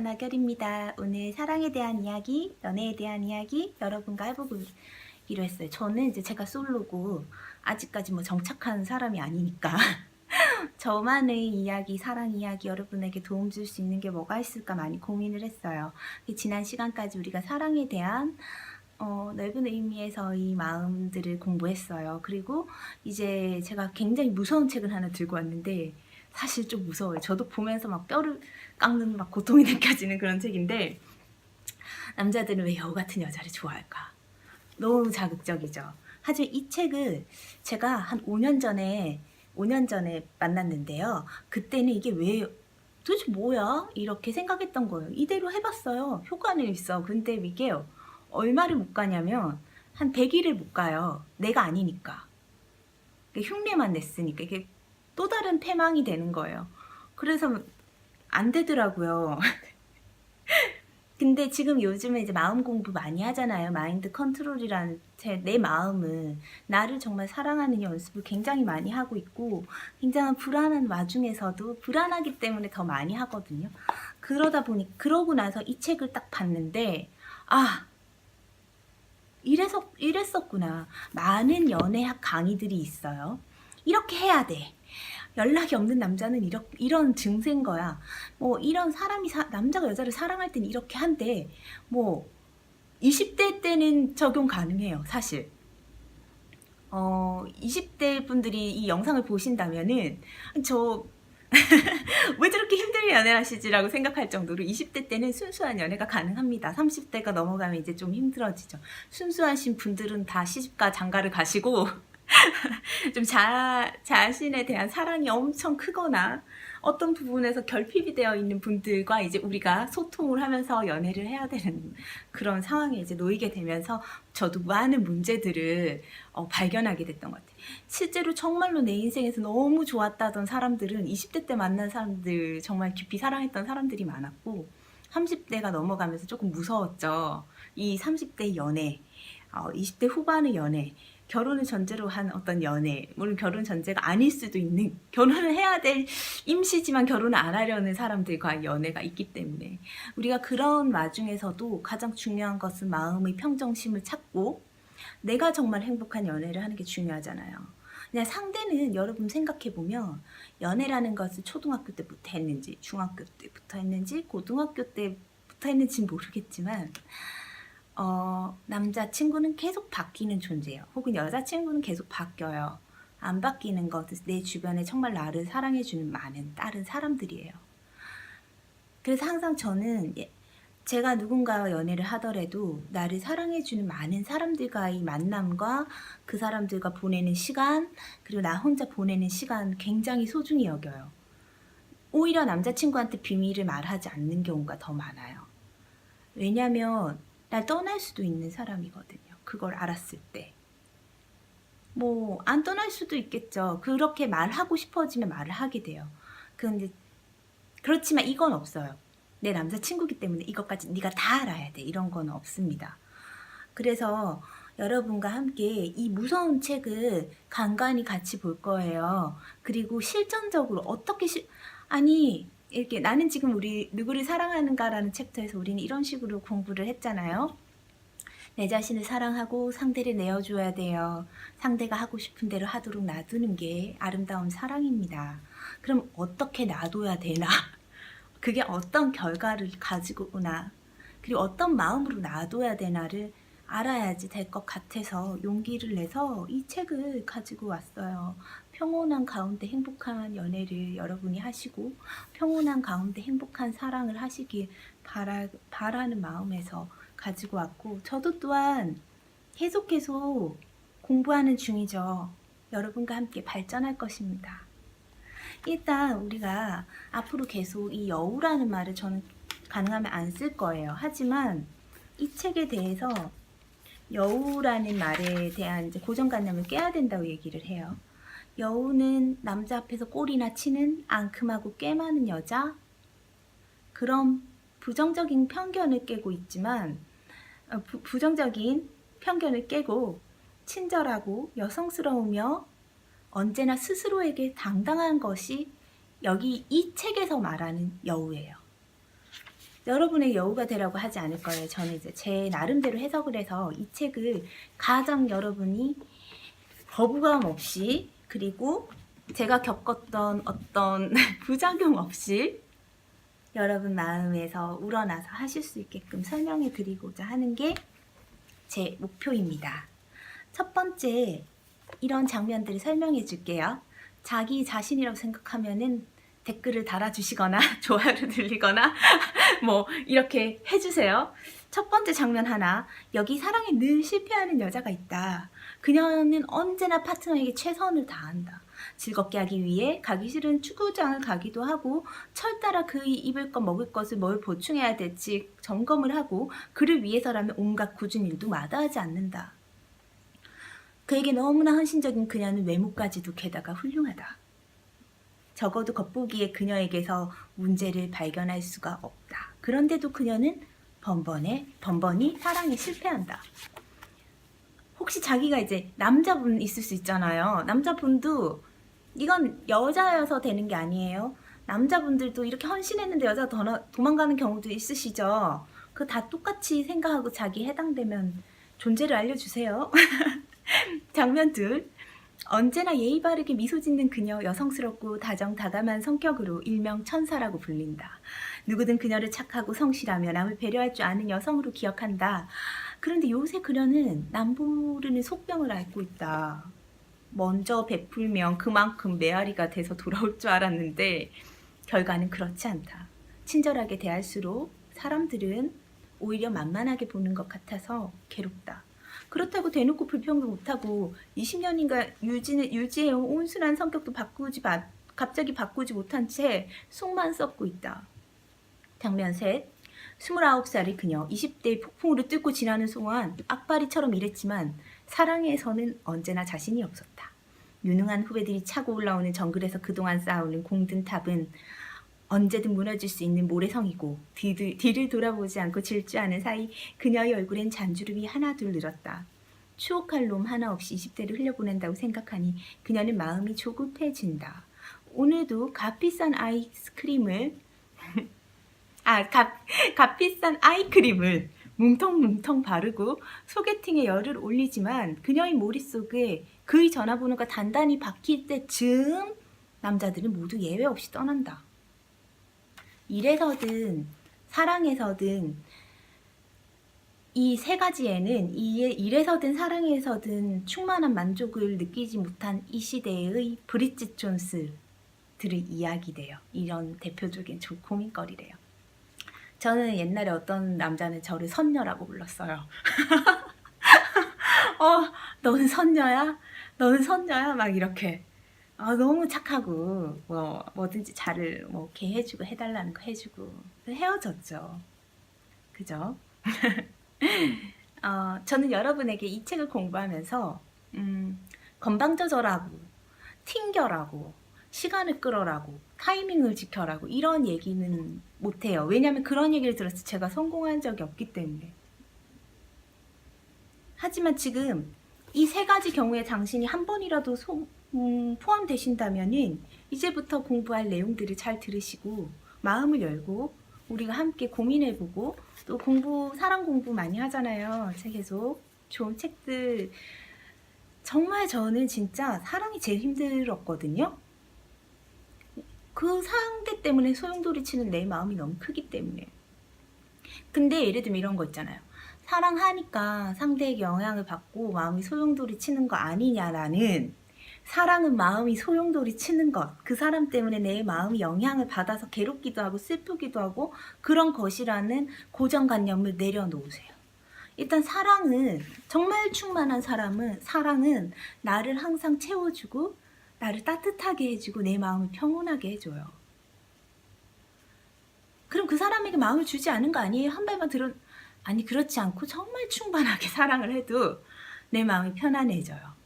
나결입니다. 오늘 사랑에 대한 이야기, 연애에 대한 이야기 여러분과 해보기로 했어요. 저는 이제 제가 솔로고 아직까지 뭐 정착한 사람이 아니니까 저만의 이야기, 사랑 이야기 여러분에게 도움 줄 수 있는 게 뭐가 있을까 많이 고민을 했어요. 지난 시간까지 우리가 사랑에 대한 넓은 의미에서의 마음들을 공부했어요. 그리고 이제 제가 굉장히 무서운 책을 하나 들고 왔는데 사실 좀 무서워요. 저도 보면서 막 뼈를 깎는 막 고통이 느껴지는 그런 책인데, 남자들은 왜 여우 같은 여자를 좋아할까? 너무 자극적이죠. 하지만 이 책을 제가 한 5년 전에 만났는데요. 그때는 이게 왜 도대체 뭐야? 이렇게 생각했던 거예요. 이대로 해봤어요. 효과는 있어. 근데 이게 얼마를 못 가냐면 한 100일을 못 가요. 내가 아니니까. 흉내만 냈으니까 이게 또 다른 패망이 되는 거예요. 그래서 안 되더라고요. 근데 지금 요즘에 이제 마음 공부 많이 하잖아요. 마인드 컨트롤이라는 내 마음을, 나를 정말 사랑하는 연습을 굉장히 많이 하고 있고, 굉장한 불안한 와중에서도 불안하기 때문에 더 많이 하거든요. 그러고 나서 이 책을 딱 봤는데, 아, 이랬었구나. 많은 연애학 강의들이 있어요. 이렇게 해야 돼. 연락이 없는 남자는 이런 증세인 거야. 뭐 이런 남자가 여자를 사랑할 땐 이렇게 한대. 뭐 20대 때는 적용 가능해요, 사실. 20대 분들이 이 영상을 보신다면은 왜 저렇게 힘들게 연애를 하시지라고 생각할 정도로 20대 때는 순수한 연애가 가능합니다. 30대가 넘어가면 이제 좀 힘들어지죠. 순수하신 분들은 다 시집가 장가를 가시고 좀 자신에 대한 사랑이 엄청 크거나 어떤 부분에서 결핍이 되어 있는 분들과 이제 우리가 소통을 하면서 연애를 해야 되는 그런 상황에 이제 놓이게 되면서 저도 많은 문제들을 발견하게 됐던 것 같아요. 실제로 정말로 내 인생에서 너무 좋았다던 사람들은 20대 때 만난 사람들, 정말 깊이 사랑했던 사람들이 많았고, 30대가 넘어가면서 조금 무서웠죠. 이 30대 연애, 20대 후반의 연애, 결혼을 전제로 한 어떤 연애, 물론 결혼 전제가 아닐 수도 있는, 결혼을 해야 될 임시지만 결혼을 안 하려는 사람들과 연애가 있기 때문에 우리가 그런 와중에서도 가장 중요한 것은 마음의 평정심을 찾고 내가 정말 행복한 연애를 하는 게 중요하잖아요. 그냥 상대는 여러분 생각해보면 연애라는 것을 초등학교 때부터 했는지 중학교 때부터 했는지 고등학교 때부터 했는지 모르겠지만 남자친구는 계속 바뀌는 존재예요. 혹은 여자친구는 계속 바뀌어요. 안 바뀌는 것은 내 주변에 정말 나를 사랑해주는 많은 다른 사람들이에요. 그래서 항상 저는 제가 누군가와 연애를 하더라도 나를 사랑해주는 많은 사람들과의 만남과 그 사람들과 보내는 시간, 그리고 나 혼자 보내는 시간 굉장히 소중히 여겨요. 오히려 남자친구한테 비밀을 말하지 않는 경우가 더 많아요. 왜냐면 날 떠날 수도 있는 사람이거든요. 그걸 알았을 때. 뭐 안 떠날 수도 있겠죠. 그렇게 말하고 싶어지면 말을 하게 돼요. 근데 그렇지만 이건 없어요. 내 남자친구기 때문에 이것까지 네가 다 알아야 돼. 이런 건 없습니다. 그래서 여러분과 함께 이 무서운 책을 간간히 같이 볼 거예요. 그리고 실전적으로 어떻게 아니 이렇게 나는 지금 우리 누구를 사랑하는가라는 챕터에서 우리는 이런 식으로 공부를 했잖아요. 내 자신을 사랑하고 상대를 내어줘야 돼요. 상대가 하고 싶은 대로 하도록 놔두는 게 아름다운 사랑입니다. 그럼 어떻게 놔둬야 되나? 그게 어떤 결과를 가지고 오나? 그리고 어떤 마음으로 놔둬야 되나를 알아야지 될 것 같아서 용기를 내서 이 책을 가지고 왔어요. 평온한 가운데 행복한 연애를 여러분이 하시고 평온한 가운데 행복한 사랑을 하시길 바라는 마음에서 가지고 왔고, 저도 또한 계속 공부하는 중이죠. 여러분과 함께 발전할 것입니다. 일단 우리가 앞으로 계속 이 여우라는 말을 저는 가능하면 안 쓸 거예요. 하지만 이 책에 대해서 여우라는 말에 대한 이제 고정관념을 깨야 된다고 얘기를 해요. 여우는 남자 앞에서 꼴이나 치는 앙큼하고 꽤 많은 여자, 그런 부정적인 편견을 깨고 있지만 부정적인 편견을 깨고 친절하고 여성스러우며 언제나 스스로에게 당당한 것이 여기 이 책에서 말하는 여우예요. 여러분의 여우가 되라고 하지 않을 거예요. 저는 이제 제 나름대로 해석을 해서 이 책을 가장 여러분이 거부감 없이, 그리고 제가 겪었던 어떤 부작용 없이 여러분 마음에서 우러나서 하실 수 있게끔 설명해 드리고자 하는 게 제 목표입니다. 첫 번째, 이런 장면들을 설명해 줄게요. 자기 자신이라고 생각하면은 댓글을 달아주시거나 좋아요를 눌리거나 뭐 이렇게 해주세요. 첫 번째 장면 하나, 여기 사랑에 늘 실패하는 여자가 있다. 그녀는 언제나 파트너에게 최선을 다한다. 즐겁게 하기 위해 가기 싫은 축구장을 가기도 하고 철 따라 그의 입을 것 먹을 것을 뭘 보충해야 될지 점검을 하고 그를 위해서라면 온갖 굳은 일도 마다하지 않는다. 그에게 너무나 헌신적인 그녀는 외모까지도 게다가 훌륭하다. 적어도 겉보기에 그녀에게서 문제를 발견할 수가 없다. 그런데도 그녀는 번번이 사랑에 실패한다. 혹시 자기가 이제 남자분 있을 수 있잖아요. 남자분도 이건 여자여서 되는 게 아니에요. 남자분들도 이렇게 헌신했는데 여자가 도망가는 경우도 있으시죠. 그거 다 똑같이 생각하고 자기 해당되면 존재를 알려주세요. 장면 둘. 언제나 예의 바르게 미소 짓는 그녀, 여성스럽고 다정다감한 성격으로 일명 천사라고 불린다. 누구든 그녀를 착하고 성실하며 남을 배려할 줄 아는 여성으로 기억한다. 그런데 요새 그녀는 남모르는 속병을 앓고 있다. 먼저 베풀면 그만큼 메아리가 돼서 돌아올 줄 알았는데 결과는 그렇지 않다. 친절하게 대할수록 사람들은 오히려 만만하게 보는 것 같아서 괴롭다. 그렇다고 대놓고 불평도 못하고 20년인가 유지해온 온순한 성격도 갑자기 바꾸지 못한 채 속만 썩고 있다. 장면 셋. 29살의 그녀, 20대의 폭풍으로 뚫고 지나는 동안 악바리처럼 일했지만 사랑에서는 언제나 자신이 없었다. 유능한 후배들이 차고 올라오는 정글에서 그동안 쌓아오는 공든 탑은 언제든 무너질 수 있는 모래성이고 뒤를 돌아보지 않고 질주하는 사이 그녀의 얼굴엔 잔주름이 하나둘 늘었다. 추억할 놈 하나 없이 20대를 흘려보낸다고 생각하니 그녀는 마음이 조급해진다. 오늘도 값비싼 아이크림을 뭉텅뭉텅 바르고 소개팅에 열을 올리지만 그녀의 머릿속에 그의 전화번호가 단단히 박힐 때쯤 남자들은 모두 예외 없이 떠난다. 일에서든 사랑에서든 이 세 가지에는 일에서든 사랑에서든 충만한 만족을 느끼지 못한 이 시대의 브리짓 존스들의 이야기돼요. 이런 대표적인 고민거리래요. 저는 옛날에 어떤 남자는 저를 선녀라고 불렀어요. 너는 선녀야? 너는 선녀야? 막 이렇게. 너무 착하고 뭐든지 잘을 이렇게 해주고 해달라는 거 해주고 헤어졌죠. 그죠? 저는 여러분에게 이 책을 공부하면서 건방져져라고, 튕겨라고, 시간을 끌어라고, 타이밍을 지켜라고 이런 얘기는 못해요. 왜냐하면 그런 얘기를 들었을 때 제가 성공한 적이 없기 때문에. 하지만 지금 이 세 가지 경우에 당신이 한 번이라도 포함되신다면은 이제부터 공부할 내용들을 잘 들으시고 마음을 열고 우리가 함께 고민해보고 또 사랑 공부 많이 하잖아요. 계속 좋은 책들. 정말 저는 진짜 사랑이 제일 힘들었거든요. 그 상대 때문에 소용돌이 치는 내 마음이 너무 크기 때문에. 근데 예를 들면 이런 거 있잖아요. 사랑하니까 상대에게 영향을 받고 마음이 소용돌이 치는 거 아니냐라는, 사랑은 마음이 소용돌이 치는 것, 그 사람 때문에 내 마음이 영향을 받아서 괴롭기도 하고 슬프기도 하고 그런 것이라는 고정관념을 내려놓으세요. 일단 사랑은, 정말 충만한 사랑은 나를 항상 채워주고 나를 따뜻하게 해주고 내 마음을 평온하게 해줘요. 그럼 그 사람에게 마음을 주지 않은 거 아니에요? 한 발만 아니, 그렇지 않고 정말 충만하게 사랑을 해도 내 마음이 편안해져요.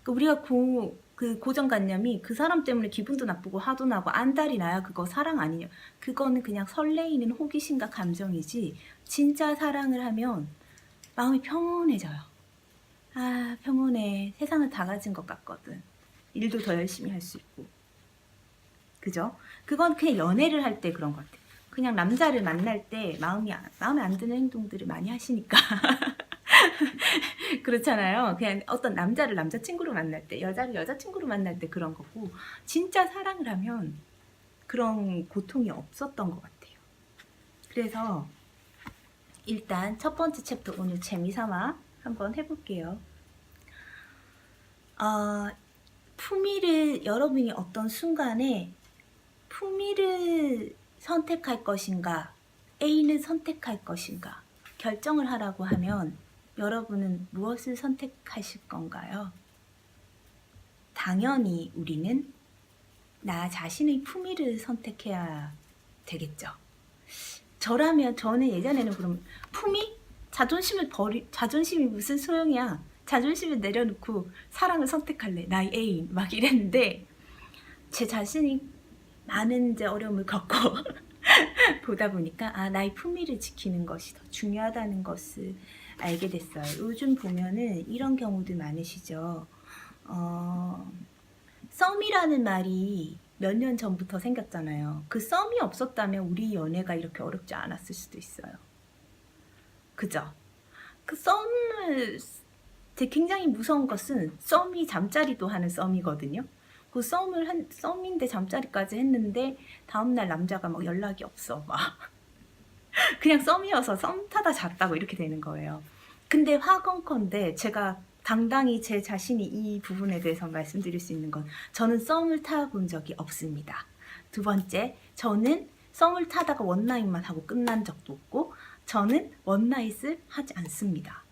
우리가 그 고정관념이 그 사람 때문에 기분도 나쁘고 화도 나고 안달이 나야 그거 사랑 아니냐. 그거는 그냥 설레이는 호기심과 감정이지 진짜 사랑을 하면 마음이 평온해져요. 평온해. 세상을 다 가진 것 같거든. 일도 더 열심히 할 수 있고. 그죠? 그건 그냥 연애를 할 때 그런 것 같아요. 그냥 남자를 만날 때 마음에 안 드는 행동들을 많이 하시니까 그렇잖아요. 그냥 어떤 남자를 남자친구로 만날 때, 여자를 여자친구로 만날 때 그런 거고, 진짜 사랑을 하면 그런 고통이 없었던 것 같아요. 그래서 일단 첫 번째 챕터 오늘 재미삼아 한번 해볼게요. 품위를, 여러분이 어떤 순간에 품위를 선택할 것인가, A는 선택할 것인가 결정을 하라고 하면 여러분은 무엇을 선택하실 건가요? 당연히 우리는 나 자신의 품위를 선택해야 되겠죠. 저라면 저는 예전에는 그럼 품위? 자존심이 무슨 소용이야. 자존심을 내려놓고 사랑을 선택할래. 나의 애인. 막 이랬는데 제 자신이 많은 이제 어려움을 겪고 보다 보니까 나의 품위를 지키는 것이 더 중요하다는 것을 알게 됐어요. 요즘 보면은 이런 경우들 많으시죠. 썸이라는 말이 몇 년 전부터 생겼잖아요. 그 썸이 없었다면 우리 연애가 이렇게 어렵지 않았을 수도 있어요. 그죠? 그 썸을 굉장히 무서운 것은 썸이 잠자리도 하는 썸이거든요. 그 썸인데 잠자리까지 했는데 다음날 남자가 막 연락이 없어. 막 그냥 썸이어서 썸 타다 잤다고 이렇게 되는 거예요. 근데 화건컨대 제가 당당히 제 자신이 이 부분에 대해서 말씀드릴 수 있는 건 저는 썸을 타본 적이 없습니다. 두 번째, 저는 썸을 타다가 원나잇만 하고 끝난 적도 없고 저는 원나잇을 하지 않습니다.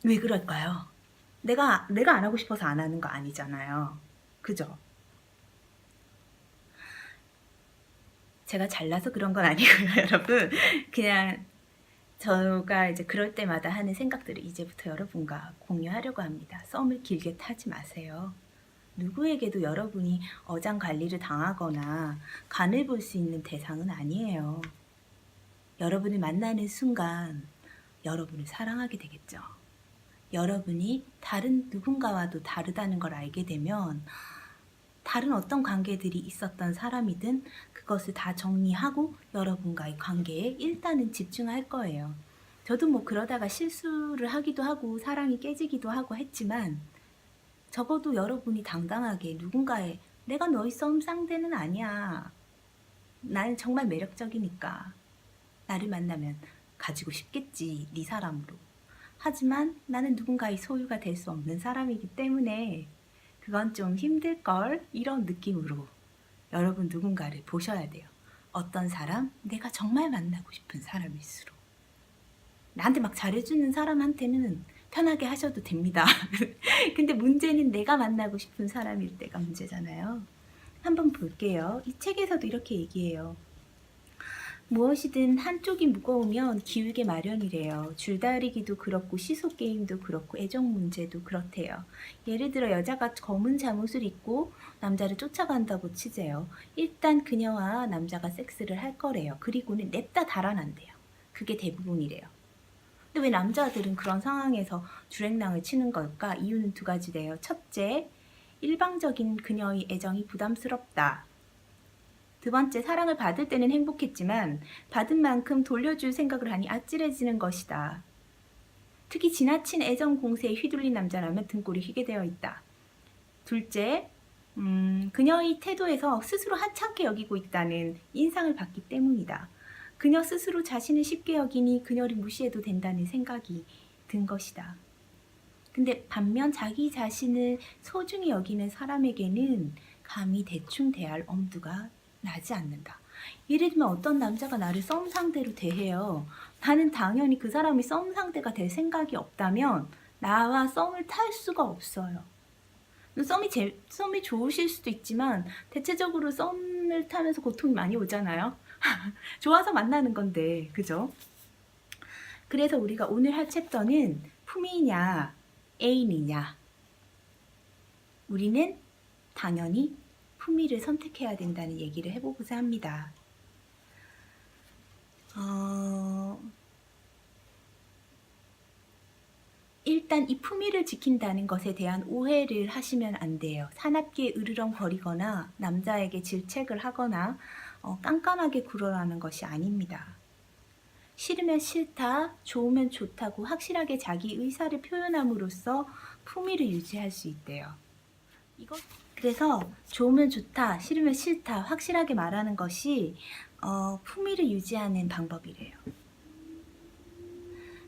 왜 그럴까요? 내가 안 하고 싶어서 안 하는 거 아니잖아요. 그죠? 제가 잘나서 그런 건 아니고요, 여러분. 그냥 저가 이제 그럴 때마다 하는 생각들을 이제부터 여러분과 공유하려고 합니다. 썸을 길게 타지 마세요. 누구에게도 여러분이 어장관리를 당하거나 간을 볼 수 있는 대상은 아니에요. 여러분을 만나는 순간 여러분을 사랑하게 되겠죠. 여러분이 다른 누군가와도 다르다는 걸 알게 되면 다른 어떤 관계들이 있었던 사람이든 그것을 다 정리하고 여러분과의 관계에 일단은 집중할 거예요. 저도 뭐 그러다가 실수를 하기도 하고 사랑이 깨지기도 하고 했지만 적어도 여러분이 당당하게 누군가의 내가 너의 썸 상대는 아니야. 나는 정말 매력적이니까 나를 만나면 가지고 싶겠지, 네 사람으로. 하지만 나는 누군가의 소유가 될 수 없는 사람이기 때문에 그건 좀 힘들걸, 이런 느낌으로 여러분 누군가를 보셔야 돼요. 어떤 사람? 내가 정말 만나고 싶은 사람일수록. 나한테 막 잘해주는 사람한테는 편하게 하셔도 됩니다. 근데 문제는 내가 만나고 싶은 사람일 때가 문제잖아요. 한번 볼게요. 이 책에서도 이렇게 얘기해요. 무엇이든 한쪽이 무거우면 기울게 마련이래요. 줄다리기도 그렇고 시소게임도 그렇고 애정 문제도 그렇대요. 예를 들어 여자가 검은 잠옷을 입고 남자를 쫓아간다고 치재요. 일단 그녀와 남자가 섹스를 할 거래요. 그리고는 냅다 달아난대요. 그게 대부분이래요. 근데 왜 남자들은 그런 상황에서 주랭랑을 치는 걸까? 이유는 두 가지래요. 첫째, 일방적인 그녀의 애정이 부담스럽다. 두 번째, 사랑을 받을 때는 행복했지만 받은 만큼 돌려줄 생각을 하니 아찔해지는 것이다. 특히 지나친 애정 공세에 휘둘린 남자라면 등골이 휘게 되어 있다. 둘째, 그녀의 태도에서 스스로 하찮게 여기고 있다는 인상을 받기 때문이다. 그녀 스스로 자신을 쉽게 여기니 그녀를 무시해도 된다는 생각이 든 것이다. 근데 반면 자기 자신을 소중히 여기는 사람에게는 감히 대충 대할 엄두가 나지 않는다. 예를 들면 어떤 남자가 나를 썸 상대로 대해요. 나는 당연히 그 사람이 썸 상대가 될 생각이 없다면 나와 썸을 탈 수가 없어요. 썸이 좋으실 수도 있지만 대체적으로 썸을 타면서 고통이 많이 오잖아요. 좋아서 만나는 건데, 그죠? 그래서 우리가 오늘 할 챕터는 품이냐 애인이냐. 우리는 당연히 품위를 선택해야 된다는 얘기를 해보고자 합니다. 일단 이 품위를 지킨다는 것에 대한 오해를 하시면 안 돼요. 사납게 으르렁거리거나 남자에게 질책을 하거나 깜깜하게 굴어라는 것이 아닙니다. 싫으면 싫다, 좋으면 좋다고 확실하게 자기 의사를 표현함으로써 품위를 유지할 수 있대요. 그래서 좋으면 좋다, 싫으면 싫다 확실하게 말하는 것이 품위를 유지하는 방법이래요.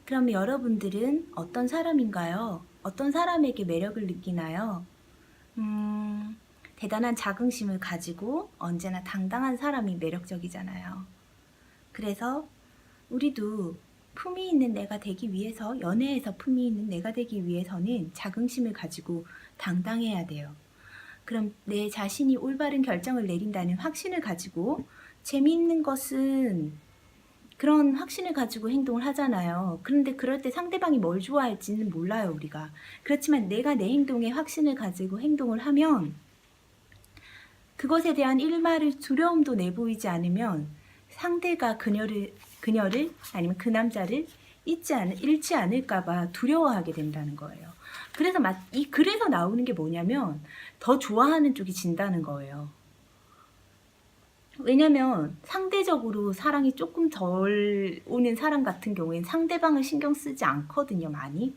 그럼 여러분들은 어떤 사람인가요? 어떤 사람에게 매력을 느끼나요? 대단한 자긍심을 가지고 언제나 당당한 사람이 매력적이잖아요. 그래서 우리도 품위 있는 내가 되기 위해서, 연애에서 품위 있는 내가 되기 위해서는 자긍심을 가지고 당당해야 돼요. 그럼 내 자신이 올바른 결정을 내린다는 확신을 가지고, 재미있는 것은 그런 확신을 가지고 행동을 하잖아요. 그런데 그럴 때 상대방이 뭘 좋아할지는 몰라요, 우리가. 그렇지만 내가 내 행동에 확신을 가지고 행동을 하면, 그것에 대한 일말의 두려움도 내보이지 않으면 상대가 그녀를 아니면 그 남자를 잃지 않을까봐 두려워하게 된다는 거예요. 그래서 나오는 게 뭐냐면 더 좋아하는 쪽이 진다는 거예요. 왜냐면 상대적으로 사랑이 조금 덜 오는 사람 같은 경우에는 상대방을 신경 쓰지 않거든요, 많이.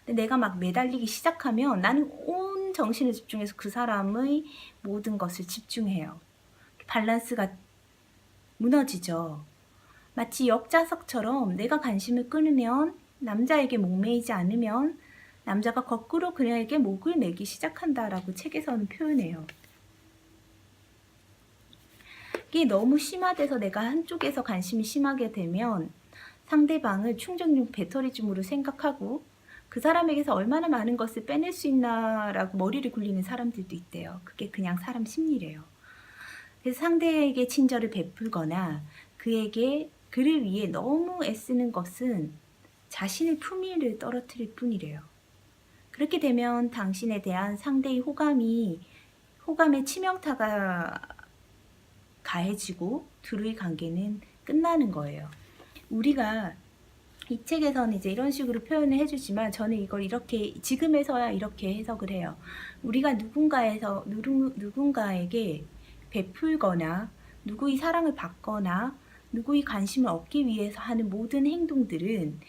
근데 내가 막 매달리기 시작하면 나는 온 정신을 집중해서 그 사람의 모든 것을 집중해요. 밸런스가 무너지죠. 마치 역자석처럼 내가 관심을 끊으면, 남자에게 목매이지 않으면 남자가 거꾸로 그녀에게 목을 매기 시작한다라고 책에서는 표현해요. 이게 너무 심화돼서 내가 한쪽에서 관심이 심하게 되면 상대방을 충전용 배터리쯤으로 생각하고 그 사람에게서 얼마나 많은 것을 빼낼 수 있나라고 머리를 굴리는 사람들도 있대요. 그게 그냥 사람 심리래요. 그래서 상대에게 친절을 베풀거나 그를 위해 너무 애쓰는 것은 자신의 품위를 떨어뜨릴 뿐이래요. 그렇게 되면 당신에 대한 상대의 호감의 치명타가 가해지고 둘의 관계는 끝나는 거예요. 우리가 이 책에서는 이제 이런 식으로 표현을 해주지만 저는 이걸 이렇게 지금에서야 이렇게 해석을 해요. 우리가 누군가에게 베풀거나 누구의 사랑을 받거나 누구의 관심을 얻기 위해서 하는 모든 행동들은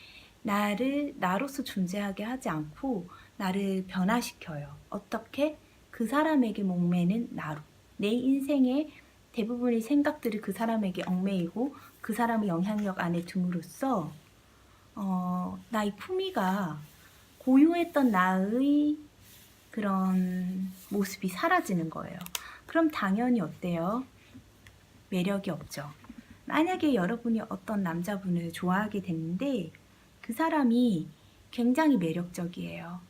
나로서 존재하게 하지 않고 나를 변화시켜요. 어떻게? 그 사람에게 목매는 나로. 내 인생의 대부분의 생각들을 그 사람에게 얽매이고 그 사람의 영향력 안에 둠으로써 나의 품위가, 고유했던 나의 그런 모습이 사라지는 거예요. 그럼 당연히 어때요? 매력이 없죠. 만약에 여러분이 어떤 남자분을 좋아하게 됐는데 그 사람이 굉장히 매력적이에요.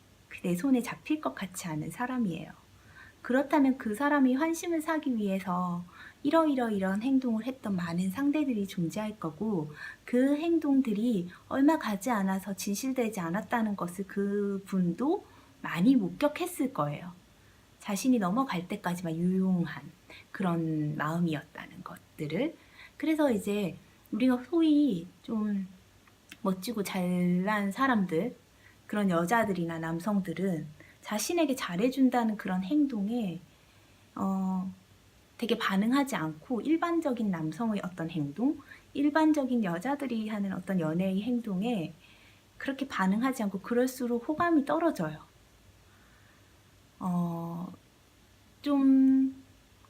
내 손에 잡힐 것 같지 않은 사람이에요. 그렇다면 그 사람이 환심을 사기 위해서 이런 행동을 했던 많은 상대들이 존재할 거고, 그 행동들이 얼마 가지 않아서 진실되지 않았다는 것을 그분도 많이 목격했을 거예요. 자신이 넘어갈 때까지만 유용한 그런 마음이었다는 것들을. 그래서 이제 우리가 소위 좀 멋지고 잘난 사람들, 그런 여자들이나 남성들은 자신에게 잘해준다는 그런 행동에 되게 반응하지 않고, 일반적인 남성의 어떤 행동, 일반적인 여자들이 하는 어떤 연애의 행동에 그렇게 반응하지 않고, 그럴수록 호감이 떨어져요. 좀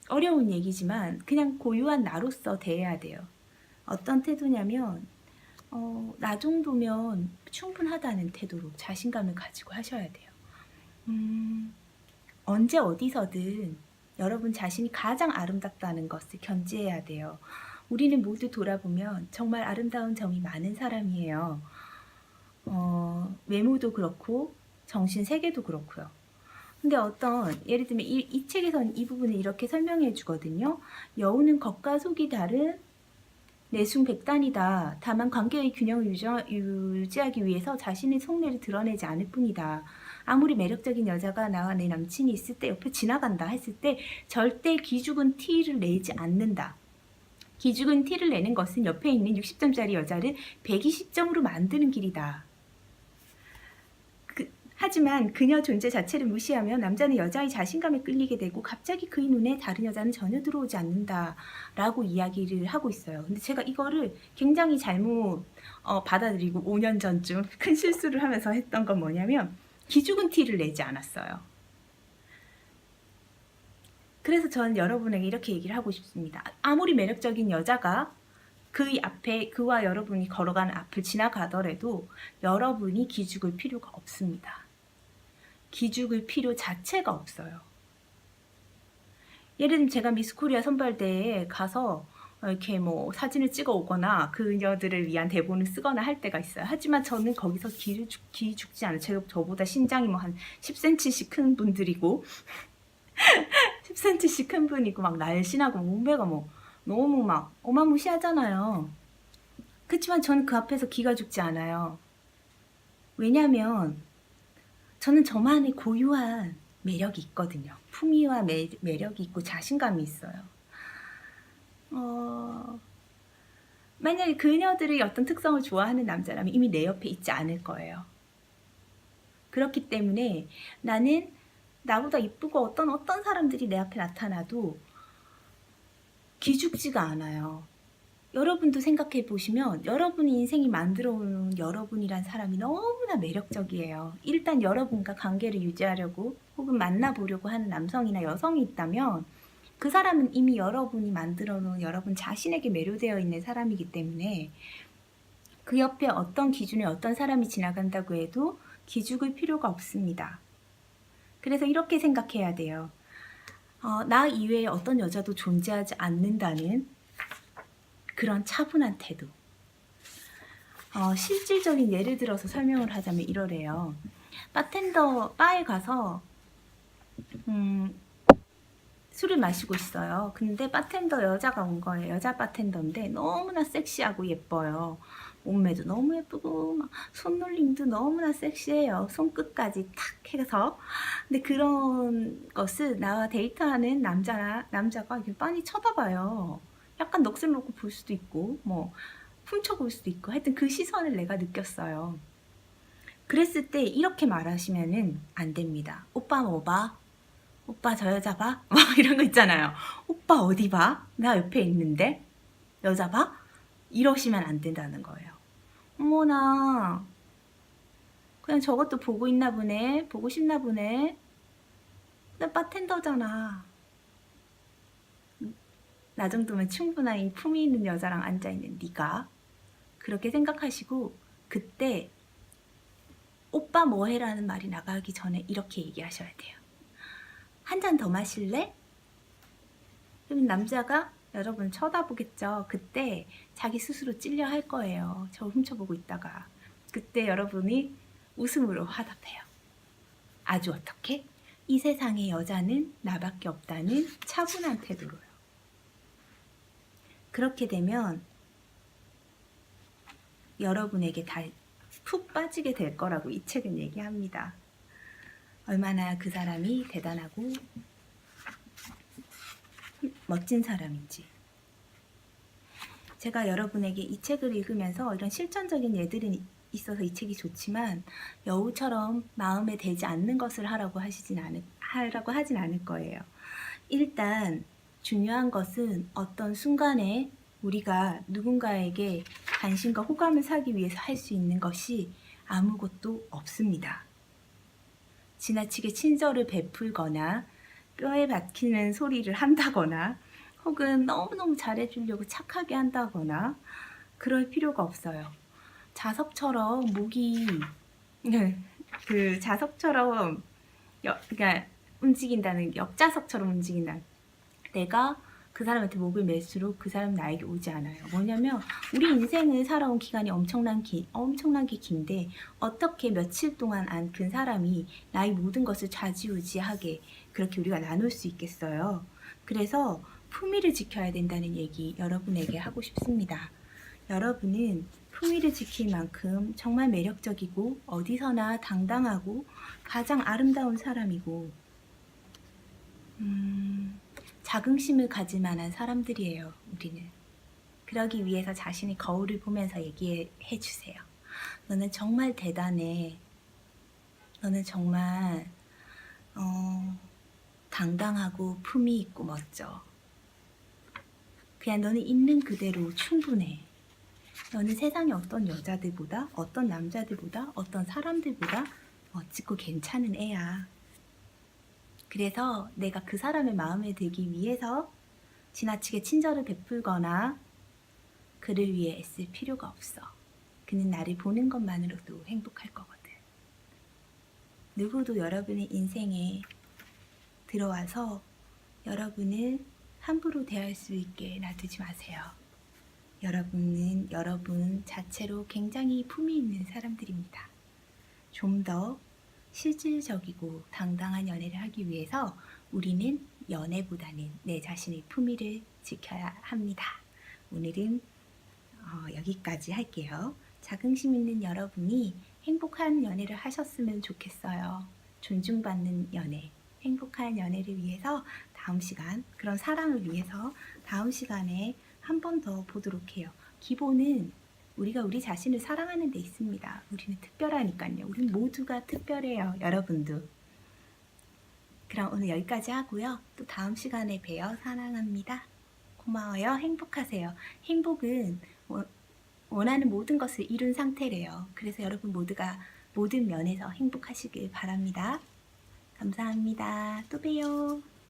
어려운 얘기지만 그냥 고유한 나로서 대해야 돼요. 어떤 태도냐면 나 정도면 충분하다는 태도로 자신감을 가지고 하셔야 돼요. 언제 어디서든 여러분 자신이 가장 아름답다는 것을 견지해야 돼요. 우리는 모두 돌아보면 정말 아름다운 점이 많은 사람이에요. 외모도 그렇고 정신 세계도 그렇고요. 근데 예를 들면 이 책에서는 이 부분을 이렇게 설명해 주거든요. 여우는 겉과 속이 다른 내숭백단이다. 다만 관계의 균형을 유지하기 위해서 자신의 속내를 드러내지 않을 뿐이다. 아무리 매력적인 여자가 나와 내 남친이 있을 때 옆에 지나간다 했을 때 절대 기죽은 티를 내지 않는다. 기죽은 티를 내는 것은 옆에 있는 60점짜리 여자를 120점으로 만드는 길이다. 하지만 그녀 존재 자체를 무시하며 남자는 여자의 자신감에 끌리게 되고 갑자기 그의 눈에 다른 여자는 전혀 들어오지 않는다라고 이야기를 하고 있어요. 근데 제가 이거를 굉장히 잘못 받아들이고 5년 전쯤 큰 실수를 하면서 했던 건 뭐냐면 기죽은 티를 내지 않았어요. 그래서 저는 여러분에게 이렇게 얘기를 하고 싶습니다. 아무리 매력적인 여자가 그의 앞에 그와 여러분이 걸어가는 앞을 지나가더라도 여러분이 기죽을 필요가 없습니다. 기죽을 필요 자체가 없어요. 예를 들면 제가 미스코리아 선발대회에 가서 이렇게 뭐 사진을 찍어 오거나 그녀들을 위한 대본을 쓰거나 할 때가 있어요. 하지만 저는 거기서 기죽지 않아요. 저보다 신장이 뭐 한 10cm씩 큰 분들이고 10cm씩 큰 분이고 막 날씬하고 몸매가 뭐 너무 막 어마무시하잖아요. 그렇지만 저는 그 앞에서 기가 죽지 않아요. 왜냐하면 저는 저만의 고유한 매력이 있거든요. 품위와 매력이 있고 자신감이 있어요. 만약에 그녀들의 어떤 특성을 좋아하는 남자라면 이미 내 옆에 있지 않을 거예요. 그렇기 때문에 나는 나보다 이쁘고 어떤 사람들이 내 앞에 나타나도 기죽지가 않아요. 여러분도 생각해 보시면 여러분이 인생이 만들어 오는 여러분이란 사람이 너무나 매력적이에요. 일단 여러분과 관계를 유지하려고 혹은 만나보려고 하는 남성이나 여성이 있다면 그 사람은 이미 여러분이 만들어 놓은 여러분 자신에게 매료되어 있는 사람이기 때문에 그 옆에 어떤 기준에 어떤 사람이 지나간다고 해도 기죽을 필요가 없습니다. 그래서 이렇게 생각해야 돼요. 나 이외에 어떤 여자도 존재하지 않는다는 그런 차분한 태도. 실질적인 예를 들어서 설명을 하자면 이러래요. 바에 가서 술을 마시고 있어요. 근데 바텐더 여자가 온 거예요. 여자 바텐더인데 너무나 섹시하고 예뻐요. 몸매도 너무 예쁘고 막 손놀림도 너무나 섹시해요. 손끝까지 탁 해서. 근데 그런 것을 나와 데이트하는 남자가 이렇게 빤히 쳐다봐요. 약간 넋을 놓고 볼 수도 있고 뭐 훔쳐볼 수도 있고 하여튼 그 시선을 내가 느꼈어요. 그랬을 때 이렇게 말하시면은 안 됩니다. 오빠 뭐 봐? 오빠 저 여자 봐? 막 이런 거 있잖아요. 오빠 어디 봐? 나 옆에 있는데? 여자 봐? 이러시면 안 된다는 거예요. 어머나 그냥 저것도 보고 있나 보네. 보고 싶나 보네. 나 바텐더잖아. 나 정도면 충분한 이 품위 있는 여자랑 앉아있는 네가 그렇게 생각하시고 그때 오빠 뭐해라는 말이 나가기 전에 이렇게 얘기하셔야 돼요. 한 잔 더 마실래? 그러면 남자가 여러분 쳐다보겠죠. 그때 자기 스스로 찔려 할 거예요. 저 훔쳐보고 있다가. 그때 여러분이 웃음으로 화답해요. 아주 어떻게? 이 세상에 여자는 나밖에 없다는 차분한 태도로요. 그렇게 되면 여러분에게 다 푹 빠지게 될 거라고 이 책은 얘기합니다. 얼마나 그 사람이 대단하고 멋진 사람인지. 제가 여러분에게 이 책을 읽으면서 이런 실천적인 예들은 있어서 이 책이 좋지만 여우처럼 마음에 들지 않는 것을 하라고 하진 않을 거예요. 일단 중요한 것은 어떤 순간에 우리가 누군가에게 관심과 호감을 사기 위해서 할 수 있는 것이 아무것도 없습니다. 지나치게 친절을 베풀거나 뼈에 박히는 소리를 한다거나 혹은 너무너무 잘해주려고 착하게 한다거나 그럴 필요가 없어요. 자석처럼 목이 그 자석처럼 그러니까 움직인다는 역자석처럼 움직인다. 내가 그 사람한테 목을 맬수록 그 사람은 나에게 오지 않아요. 뭐냐면 우리 인생을 살아온 기간이 엄청나게 긴데 어떻게 며칠 동안 안 그 사람이 나의 모든 것을 좌지우지하게 그렇게 우리가 나눌 수 있겠어요. 그래서 품위를 지켜야 된다는 얘기 여러분에게 하고 싶습니다. 여러분은 품위를 지킬 만큼 정말 매력적이고 어디서나 당당하고 가장 아름다운 사람이고 자긍심을 가질 만한 사람들이에요. 우리는. 그러기 위해서 자신의 거울을 보면서 얘기해 주세요. 너는 정말 대단해. 너는 정말 당당하고 품위 있고 멋져. 그냥 너는 있는 그대로 충분해. 너는 세상의 어떤 여자들보다, 어떤 남자들보다, 어떤 사람들보다 멋지고 괜찮은 애야. 그래서 내가 그 사람의 마음에 들기 위해서 지나치게 친절을 베풀거나 그를 위해 애쓸 필요가 없어. 그는 나를 보는 것만으로도 행복할 거거든. 누구도 여러분의 인생에 들어와서 여러분을 함부로 대할 수 있게 놔두지 마세요. 여러분은 여러분 자체로 굉장히 품위 있는 사람들입니다. 좀 더 실질적이고 당당한 연애를 하기 위해서 우리는 연애보다는 내 자신의 품위를 지켜야 합니다. 오늘은 여기까지 할게요. 자긍심 있는 여러분이 행복한 연애를 하셨으면 좋겠어요. 존중받는 연애, 행복한 연애를 위해서 다음 시간, 그런 사랑을 위해서 다음 시간에 한 번 더 보도록 해요. 기본은 우리가 우리 자신을 사랑하는 데 있습니다. 우리는 특별하니까요. 우리 모두가 특별해요. 여러분도. 그럼 오늘 여기까지 하고요. 또 다음 시간에 봬요. 사랑합니다. 고마워요. 행복하세요. 행복은 원하는 모든 것을 이룬 상태래요. 그래서 여러분 모두가 모든 면에서 행복하시길 바랍니다. 감사합니다. 또 봬요.